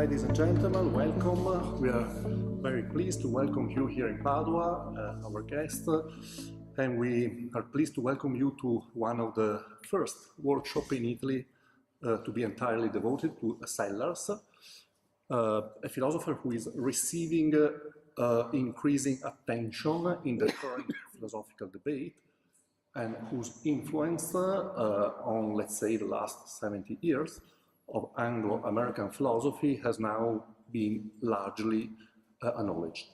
Ladies and gentlemen, welcome. We are very pleased to welcome you here in Padua, our guest, and we are pleased to welcome you to one of the first workshops in Italy to be entirely devoted to Sellars, a philosopher who is receiving increasing attention in the current philosophical debate, and whose influence on, let's say, the last 70 years of Anglo-American philosophy has now been largely acknowledged.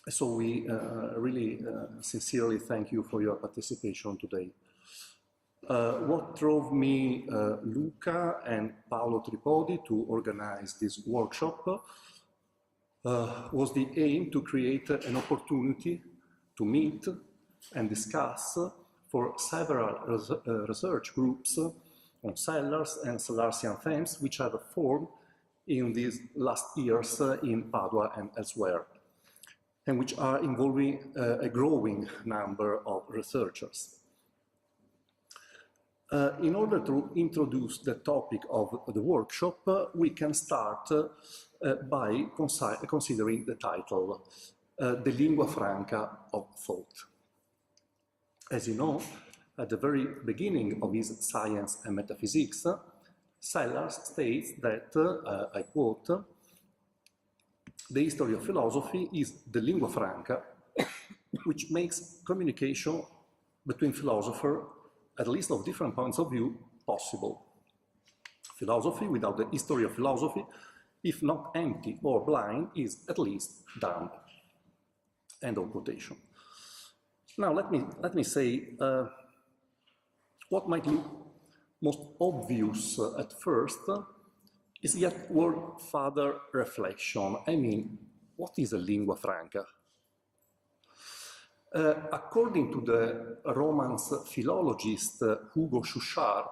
So we really sincerely thank you for your participation today. What drove me, Luca and Paolo Tripodi to organize this workshop was the aim to create an opportunity to meet and discuss for several research groups on Sellars and Sellarsian themes, which have formed in these last years in Padua and elsewhere, and which are involving a growing number of researchers. In order to introduce the topic of the workshop, we can start by considering the title, The Lingua Franca of Thought. As you know, at the very beginning of his Science and Metaphysics, Sellars states that, I quote, "The history of philosophy is the lingua franca, which makes communication between philosophers, at least of different points of view, possible. Philosophy without the history of philosophy, if not empty or blind, is at least dumb." End of quotation. Now let me say what might look most obvious at first is yet worth further reflection. I mean, what is a lingua franca? According to the Romance philologist Hugo Schuchard,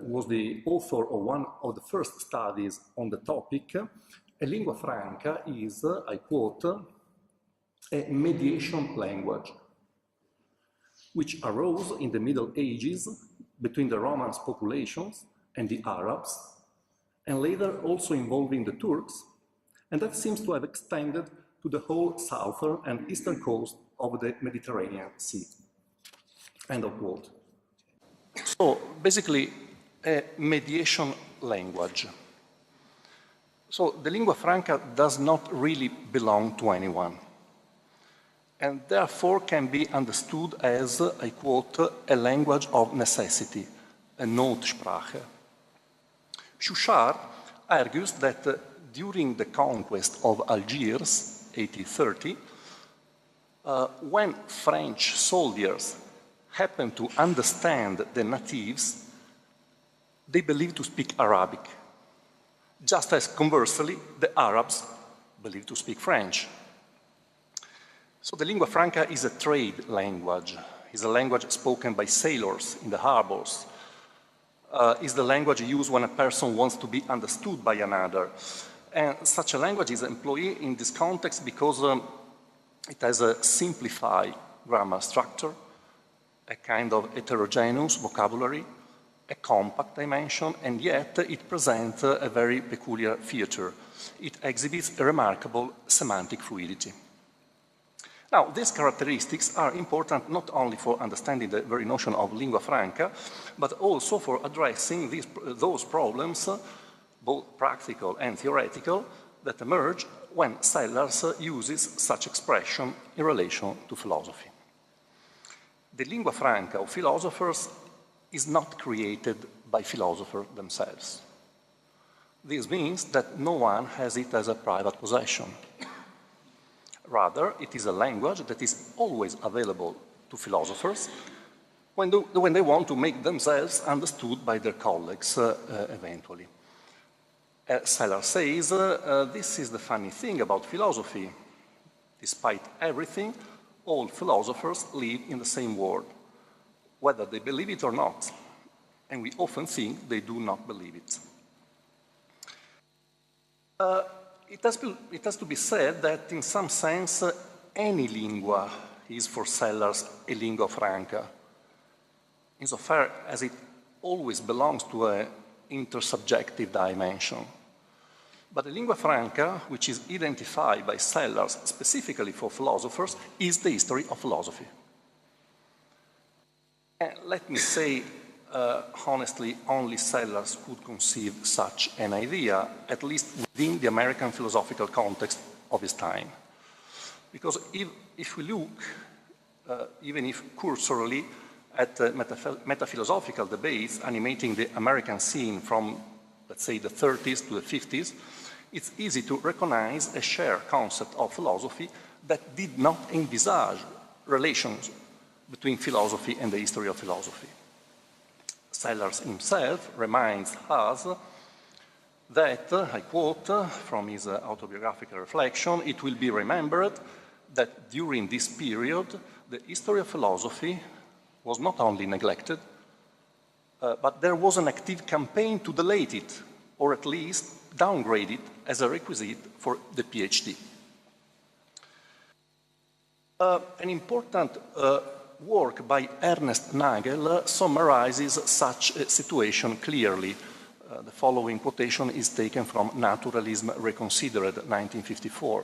was the author of one of the first studies on the topic, a lingua franca is, I quote, a mediation language, which arose in the Middle Ages between the Romance populations and the Arabs, and later also involving the Turks, and that seems to have extended to the whole southern and eastern coast of the Mediterranean Sea. End of quote. So basically, a mediation language. So the lingua franca does not really belong to anyone, and therefore can be understood as, I quote, a language of necessity, a Notsprache. Schuchard argues that during the conquest of Algiers, 1830, when French soldiers happened to understand the natives, they believed to speak Arabic, just as conversely, the Arabs believed to speak French. So the lingua franca is a trade language, is a language spoken by sailors in the harbors, is the language used when a person wants to be understood by another. And such a language is employed in this context because it has a simplified grammar structure, a kind of heterogeneous vocabulary, a compact dimension, and yet it presents a very peculiar feature. It exhibits a remarkable semantic fluidity. Now, these characteristics are important not only for understanding the very notion of lingua franca, but also for addressing those problems, both practical and theoretical, that emerge when Sellars uses such expression in relation to philosophy. The lingua franca of philosophers is not created by philosophers themselves. This means that no one has it as a private possession. Rather, it is a language that is always available to philosophers when they want to make themselves understood by their colleagues eventually. Sellars says, this is the funny thing about philosophy. Despite everything, all philosophers live in the same world, whether they believe it or not, and we often think they do not believe it. It has to be said that in some sense, any lingua is for Sellars a lingua franca, insofar as it always belongs to an intersubjective dimension. But the lingua franca, which is identified by Sellars specifically for philosophers, is the history of philosophy. And let me say, honestly, only Sellars could conceive such an idea, at least within the American philosophical context of his time. Because if we look, even if cursorily, at metaphilosophical debates animating the American scene from, let's say, the 30s to the 50s, it's easy to recognize a shared concept of philosophy that did not envisage relations between philosophy and the history of philosophy. Sellars himself reminds us that, I quote from his autobiographical reflection, it will be remembered that during this period, the history of philosophy was not only neglected, but there was an active campaign to delete it, or at least downgrade it as a requisite for the PhD. An important work by Ernest Nagel summarizes such a situation clearly. The following quotation is taken from Naturalism Reconsidered, 1954.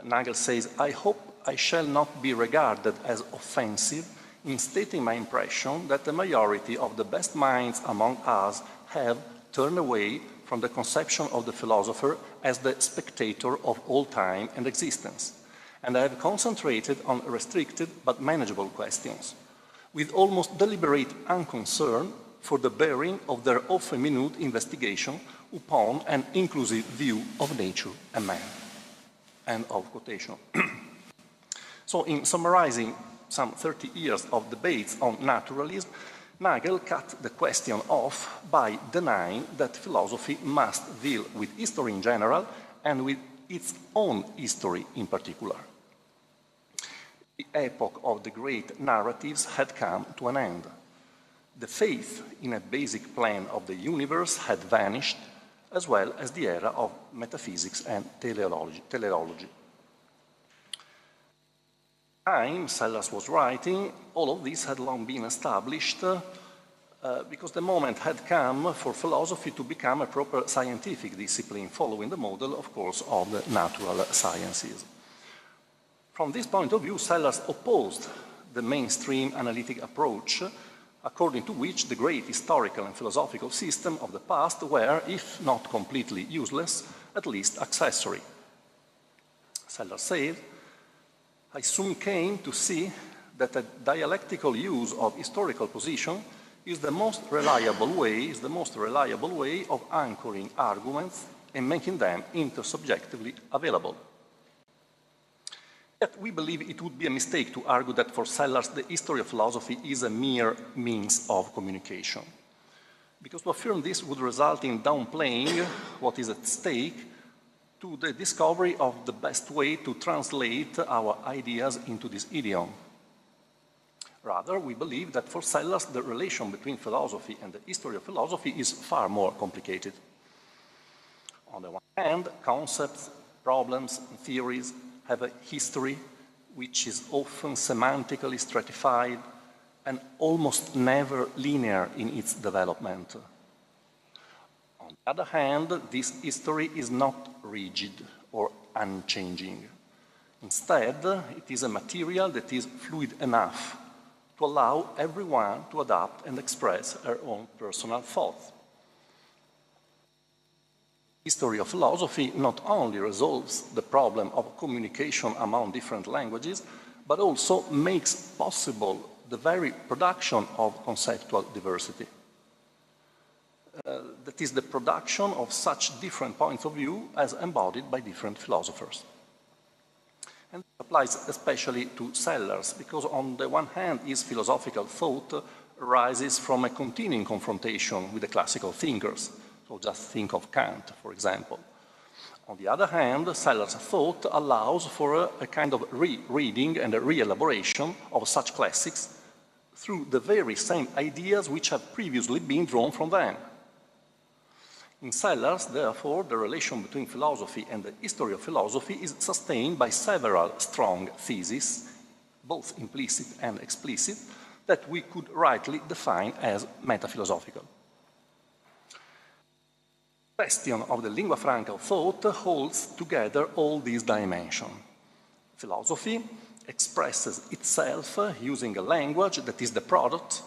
Nagel says, "I hope I shall not be regarded as offensive in stating my impression that the majority of the best minds among us have turned away from the conception of the philosopher as the spectator of all time and existence, and I have concentrated on restricted but manageable questions, with almost deliberate unconcern for the bearing of their often minute investigation upon an inclusive view of nature and man." End of quotation. So in summarizing some 30 years of debates on naturalism, Nagel cut the question off by denying that philosophy must deal with history in general and with its own history in particular. The epoch of the great narratives had come to an end. The faith in a basic plan of the universe had vanished, as well as the era of metaphysics and teleology. Time, Sellars was writing, all of this had long been established because the moment had come for philosophy to become a proper scientific discipline, following the model, of course, of the natural sciences. From this point of view, Sellars opposed the mainstream analytic approach, according to which the great historical and philosophical system of the past were, if not completely useless, at least accessory. Sellars said, "I soon came to see that a dialectical use of historical position is the most reliable way of anchoring arguments and making them intersubjectively available." Yet we believe it would be a mistake to argue that for Sellars the history of philosophy is a mere means of communication. Because to affirm this would result in downplaying what is at stake to the discovery of the best way to translate our ideas into this idiom. Rather, we believe that for Sellars the relation between philosophy and the history of philosophy is far more complicated. On the one hand, concepts, problems, and theories have a history which is often semantically stratified and almost never linear in its development. On the other hand, this history is not rigid or unchanging. Instead, it is a material that is fluid enough to allow everyone to adapt and express their own personal thoughts. History of philosophy not only resolves the problem of communication among different languages, but also makes possible the very production of conceptual diversity. That is the production of such different points of view as embodied by different philosophers. And it applies especially to Sellars, because on the one hand, his philosophical thought arises from a continuing confrontation with the classical thinkers. So just think of Kant, for example. On the other hand, Sellars' thought allows for a kind of re-reading and a re-elaboration of such classics through the very same ideas which have previously been drawn from them. In Sellars, therefore, the relation between philosophy and the history of philosophy is sustained by several strong theses, both implicit and explicit, that we could rightly define as metaphilosophical. question of the lingua franca of thought holds together all these dimensions. Philosophy expresses itself using a language that is the product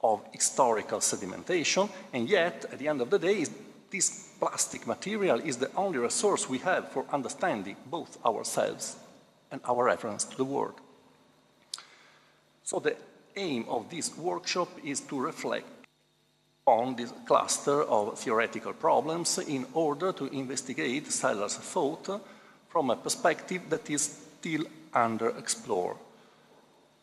of historical sedimentation, and yet, at the end of the day, this plastic material is the only resource we have for understanding both ourselves and our reference to the world. So the aim of this workshop is to reflect on this cluster of theoretical problems in order to investigate Sellars' thought from a perspective that is still underexplored.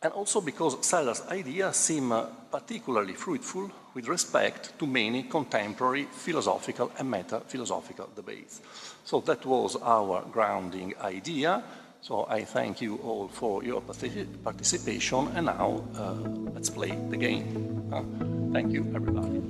And also because Sellars' ideas seem particularly fruitful with respect to many contemporary philosophical and meta-philosophical debates. So that was our grounding idea. So I thank you all for your participation, and now let's play the game. Thank you, everybody.